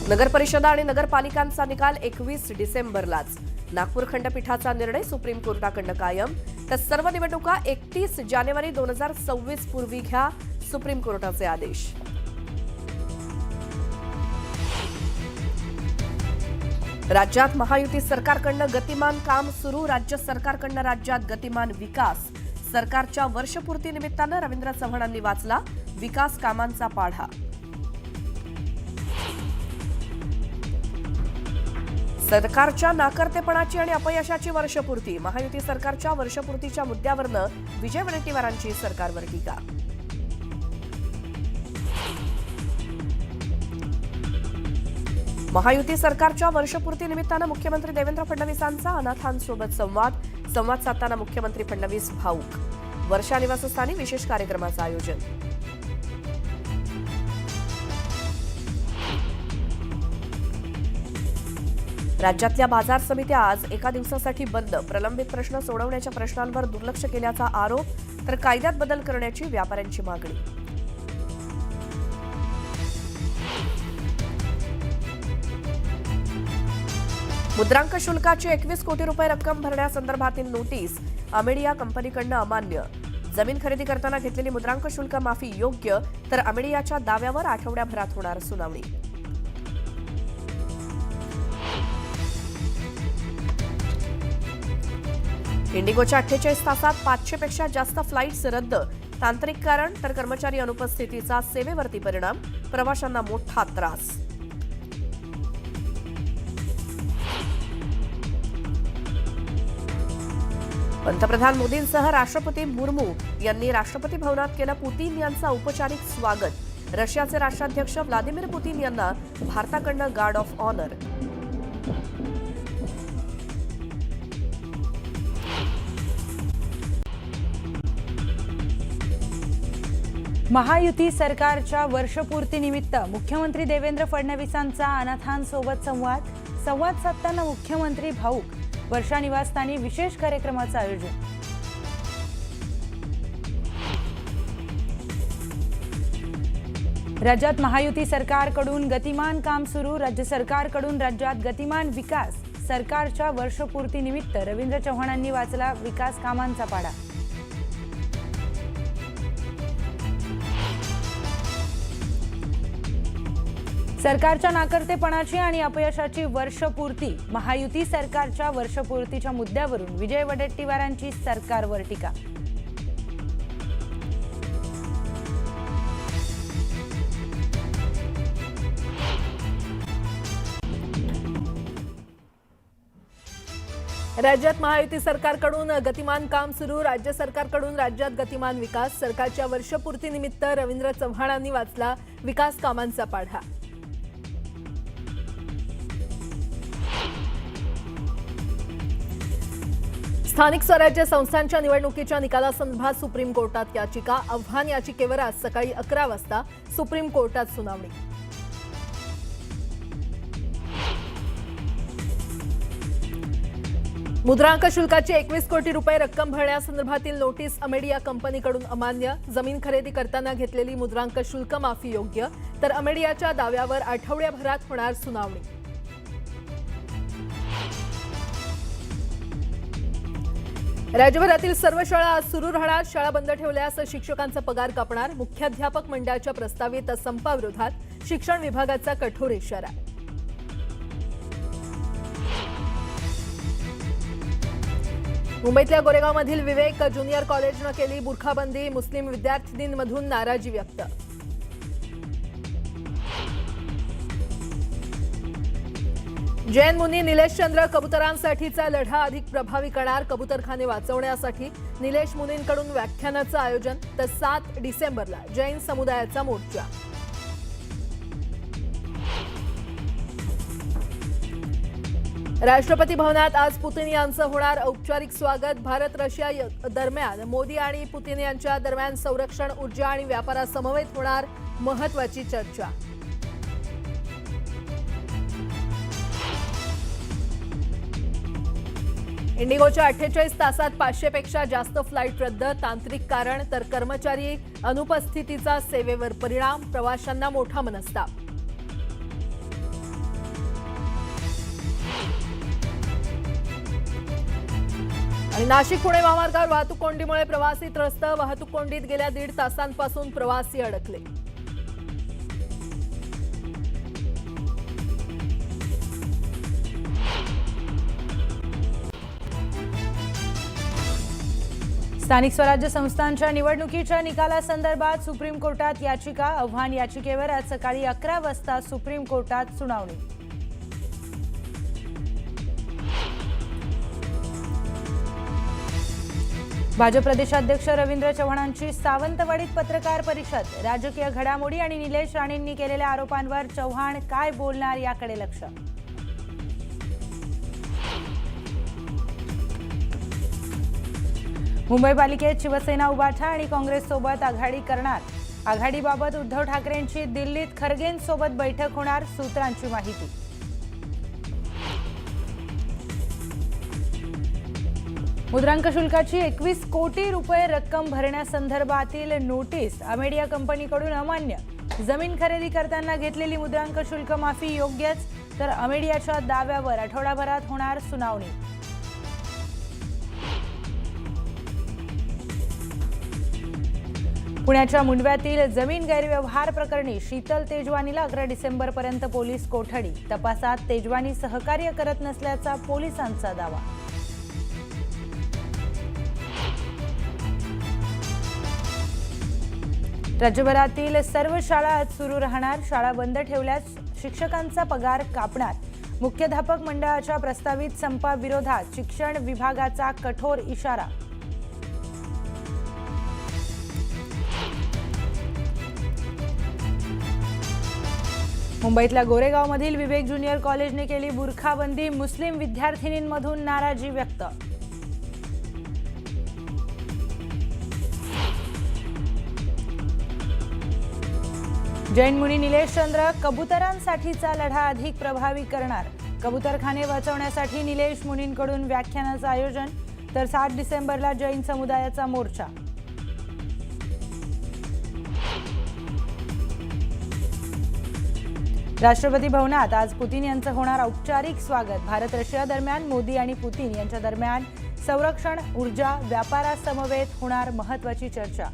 नगरपरिषदा आणि नगरपालिकांचा निकाल 21 डिसेंबरलाच. नागपूर खंडपीठाचा निर्णय सुप्रीम कोर्टाकडनं कायम. तर सर्व निवडणुका 31 जानेवारी 2026 पूर्वी घ्या, सुप्रीम कोर्टाचे आदेश. राज्यात महायुती सरकारकडनं गतिमान काम सुरू. राज्य सरकारकडनं राज्यात गतिमान विकास. सरकारच्या वर्षपूर्ती निमित्तानं रवींद्र चव्हाणांनी वाचला विकास कामांचा पाढा. सरकारच्या नाकर्तेपणाची आणि अपयशाची वर्षपूर्ती. महायुती सरकारच्या वर्षपूर्तीच्या मुद्द्यावरनं विजय वडेट्टीवारांची सरकारवर टीका. महायुती सरकारच्या वर्षपूर्ती निमित्तानं मुख्यमंत्री देवेंद्र फडणवीसांचा अनाथांसोबत संवाद साधताना मुख्यमंत्री फडणवीस भाऊक. वर्षा निवासस्थानी विशेष कार्यक्रमाचं आयोजन. राज्यातल्या बाजार समित्या आज एका दिवसासाठी बंद. प्रलंबित प्रश्न सोडवण्याच्या प्रश्नांवर दुर्लक्ष केल्याचा आरोप. तर कायद्यात बदल करण्याची व्यापाऱ्यांची मागणी. मुद्रांक शुल्काची 21 कोटी रुपये रक्कम भरण्यासंदर्भातील नोटीस अमेडिया कंपनीकडनं अमान्य. जमीन खरेदी करताना घेतलेली मुद्रांक शुल्क माफी योग्य, तर अमेडियाच्या दाव्यावर आठवड्याभरात होणार सुनावणी. इंडिगोच्या 48 तासात 500 पेक्षा जास्त फ्लाईट्स रद्द. तांत्रिक कारण तर कर्मचारी अनुपस्थितीचा सेवेवरती परिणाम. प्रवाशांना मोठा त्रास. पंतप्रधान मोदींसह राष्ट्रपती मुर्मू यांनी राष्ट्रपती भवनात केलं पुतीन यांचं औपचारिक स्वागत. रशियाचे राष्ट्राध्यक्ष व्लादिमीर पुतीन यांना भारताकडनं गार्ड ऑफ ऑनर. महायुती सरकारच्या वर्षपूर्तीनिमित्त मुख्यमंत्री देवेंद्र फडणवीसांचा अनाथांसोबत संवाद साधताना मुख्यमंत्री भाऊक. वर्षा निवासस्थानी विशेष कार्यक्रमाचं आयोजन. राज्यात महायुती सरकारकडून गतिमान काम सुरू. राज्य सरकारकडून राज्यात गतिमान विकास. सरकारच्या वर्षपूर्तीनिमित्त रवींद्र चव्हाणांनी वाचला विकास कामांचा पाढा. सरकारच्या नाकर्तेपणाची आणि अपयशाची वर्षपूर्ती. महायुती सरकारच्या वर्षपूर्तीच्या मुद्द्यावरून विजय वडेट्टीवारांची सरकारवर टीका. राज्यात महायुती सरकारकडून गतिमान काम सुरू. राज्य सरकारकडून राज्यात गतिमान विकास. सरकारच्या वर्षपूर्तीनिमित्त रवींद्र चव्हाणांनी वाचला विकास कामांचा पाढा. स्थानिक स्वराज्य संस्थांच्या निवडणुकीच्या निकालासंदर्भात सुप्रीम कोर्टात याचिका. आव्हान याचिकेवर आज सकाळी 11 वाजता सुप्रीम कोर्टात सुनावणी. मुद्रांक शुल्काची 21 कोटी रुपये रक्कम भरण्यासंदर्भातील नोटीस अमेडिया कंपनीकडून अमान्य. जमीन खरेदी करताना घेतलेली मुद्रांक शुल्क माफी योग्य, तर अमेडियाच्या दाव्यावर आठवड्याभरात होणार सुनावणी. राज्यभरातील सर्व शाळा आज सुरू राहणार. शाळा बंद ठेवल्यास शिक्षकांचा पगार कापणार. मुख्याध्यापक मंडळाच्या प्रस्तावित संपाविरोधात शिक्षण विभागाचा कठोर इशारा. मुंबईतल्या गोरेगावमधील विवेक ज्युनियर कॉलेजनं केली बुरखाबंदी. मुस्लिम विद्यार्थिनींमधून नाराजी व्यक्त. जैन मुनी निलेशचंद्र कबुतरांसाठीचा लढा अधिक प्रभावी करणार. कबुतरखाने वाचवण्यासाठी निलेश मुनींकडून व्याख्यानाचं आयोजन. तर 7 डिसेंबरला जैन समुदायाचा मोर्चा. राष्ट्रपती भवनात आज पुतीन यांचं होणार औपचारिक स्वागत. भारत रशिया दरम्यान मोदी आणि पुतीन यांच्या दरम्यान संरक्षण, ऊर्जा आणि व्यापारासमवेत होणार महत्त्वाची चर्चा. इंडिगोच्या 48 तासात 500 पेक्षा जास्त फ्लाईट रद्द. तांत्रिक कारण तर कर्मचारी अनुपस्थितीचा सेवेवर परिणाम. प्रवाशांना मोठा मनस्ताप. आणि नाशिक पुणे महामार्गावर वाहतूक कोंडीमुळे प्रवासी त्रस्त. वाहतूक कोंडीत गेल्या 1.5 तासांपासून प्रवासी अडकले. स्थानिक स्वराज्य संस्थांच्या निवडणुकीच्या निकालासंदर्भात सुप्रीम कोर्टात याचिका. आव्हान याचिकेवर आज सकाळी 11 वाजता सुप्रीम कोर्टात सुनावणी. भाजप प्रदेशाध्यक्ष रवींद्र चव्हाणांची सावंतवाडीत पत्रकार परिषद. राजकीय घडामोडी आणि निलेश राणेंनी केलेल्या आरोपांवर चव्हाण काय बोलणार याकडे लक्ष. मुंबई पालिकेत शिवसेना उभाठा आणि काँग्रेससोबत आघाडी करणार. आघाडीबाबत उद्धव ठाकरेंची दिल्लीत खरगेंसोबत बैठक होणार. सूत्रांची माहिती. मुद्रांक शुल्काची 21 कोटी रुपये रक्कम भरण्यासंदर्भातील नोटीस अमेडिया कंपनीकडून अमान्य. जमीन खरेदी करताना घेतलेली मुद्रांक शुल्क माफी योग्यच, तर अमेडियाच्या दाव्यावर आठवडाभरात होणार सुनावणी. पुण्याच्या मुंडव्यातील जमीन गैरव्यवहार प्रकरणी शीतल तेजवानीला 11 डिसेंबरपर्यंत पोलीस कोठडी. तपासात तेजवानी सहकार्य करत नसल्याचा पोलिसांचा दावा. राज्यभरातील सर्व शाळा आज सुरू राहणार. शाळा बंद ठेवल्यास शिक्षकांचा पगार कापणार. मुख्याध्यापक मंडळाच्या प्रस्तावित संपाविरोधात शिक्षण विभागाचा कठोर इशारा. मुंबईतल्या गोरेगावमधील विवेक ज्युनियर कॉलेजने केली बुरखाबंदी. मुस्लिम विद्यार्थिनींमधून नाराजी व्यक्त. जैन मुनी निलेश चंद्र कबुतरांसाठीचा लढा अधिक प्रभावी करणार. कबुतरखाने वाचवण्यासाठी निलेश मुनींकडून व्याख्यानाचं आयोजन. तर 7 डिसेंबरला जैन समुदायाचा मोर्चा. राष्ट्रपती भवनात आज पुतीन यांचं होणार औपचारिक स्वागत. भारत रशिया दरम्यान मोदी आणि पुतीन यांच्या दरम्यान संरक्षण, ऊर्जा, व्यापारासमवेत होणार महत्त्वाची चर्चा.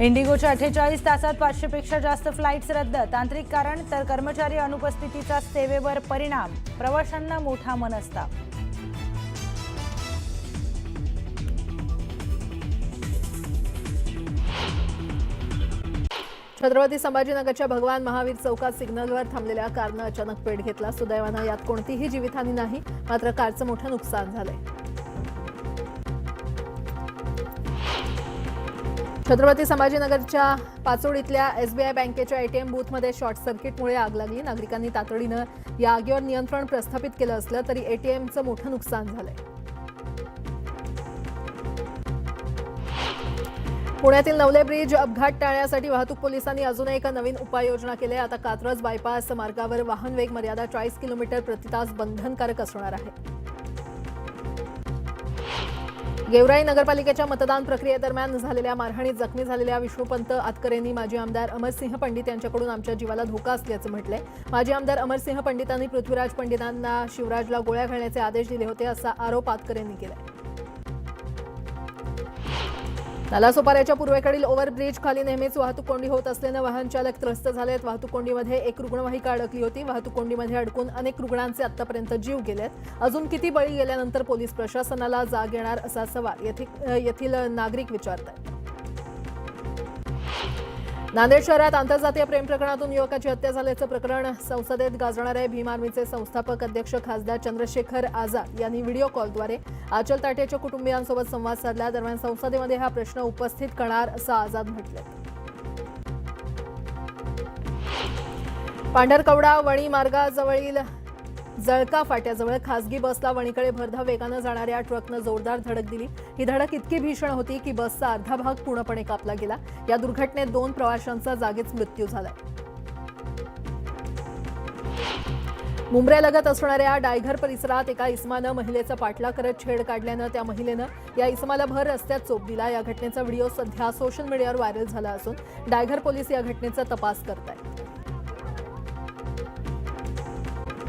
इंडिगोच्या 48 तासात 500 पेक्षा जास्त फ्लाईट्स रद्द. तांत्रिक कारण तर कर्मचारी अनुपस्थितीचा सेवेवर परिणाम. प्रवाशांना मोठा मनस्ताप. छत्रपती संभाजीनगरच्या भगवान महावीर चौकात सिग्नलवर थांबलेल्या कारनं अचानक पेट घेतला. सुदैवानं यात कोणतीही जीवितहानी नाही, मात्र कारचं मोठं नुकसान झालंय. छत्रपती संभाजीनगरच्या पाचोडीतल्या SBI बँकेच्या ATM बूथमध्ये शॉर्ट सर्किटमुळे आग लागली. नागरिकांनी तातडीनं या आगीवर नियंत्रण प्रस्थापित केलं असलं तरी ATMचं मोठं नुकसान झालंय. पुण्यातील नवले ब्रिज अपघात टाळण्यासाठी वाहतूक पोलिसांनी अजून एक नवीन उपाययोजना केली आहे. आता कात्रज बायपास मार्गावर वाहन वेग मर्यादा 40 किलोमीटर प्रति तास बंधनकारक असणार आहे. गेवराई नगरपालिकेच्या मतदान प्रक्रियेदरम्यान झालेल्या मारहाणीत जखमी झालेल्या विष्णुपंत आतकरेंनी माजी आमदार अमरसिंह पंडित यांच्याकडून आमच्या जीवाला धोका असल्याचं म्हटलंय. माजी आमदार अमरसिंह पंडितांनी पृथ्वीराज पंडितांना शिवराजला गोळ्या घालण्याचे आदेश दिले होते, असा आरोप आतकरेंनी केलाय. नालासोपाऱ्याच्या पूर्वेकडील ओव्हरब्रिज खाली नेहमीच वाहतूक कोंडी होत असल्यानं वाहन चालक त्रस्त झालेत. वाहतूक कोंडीमध्ये एक रुग्णवाहिका अडकली होती. वाहतूक कोंडीमध्ये अडकून अनेक रुग्णांचे आतापर्यंत जीव गेलेत. अजून किती बळी गेल्यानंतर पोलीस प्रशासनाला जाग येणार, असा सवाल येथील नागरिक विचारतात. नांदेड शहरात आंतरजातीय प्रेम प्रकरणातून युवकाची हत्या झाल्याचं प्रकरण संसदेत गाजणारे भीम आर्मीचे संस्थापक अध्यक्ष खासदार चंद्रशेखर आझाद यांनी व्हिडिओ कॉलद्वारे आचल ताटेच्या कुटुंबियांसोबत संवाद साधला. दरम्यान संसदेमध्ये हा प्रश्न उपस्थित करणार, असं आझाद म्हटलं. पांढरकवडा वणी मार्गाजवळील जळका फाट्याजवळ खासगी बसला वणीकडे भरधाव वेगानं जाणाऱ्या ट्रकनं जोरदार धडक दिली. ही धडक इतकी भीषण होती की बसचा अर्धा भाग पूर्णपणे कापला गेला. या दुर्घटनेत 2 प्रवाशांचा जागीच मृत्यू झाला. मुंब्र्यालगत असणाऱ्या डायघर परिसरात एका इसमानं महिलेचा पाठलाग करत छेड काढल्यानं त्या महिलेनं या इसमाला भर रस्त्यात चोप दिला. या घटनेचा व्हिडिओ सध्या सोशल मीडियावर व्हायरल झाला असून डायघर पोलीस या घटनेचा तपास करत आहेत.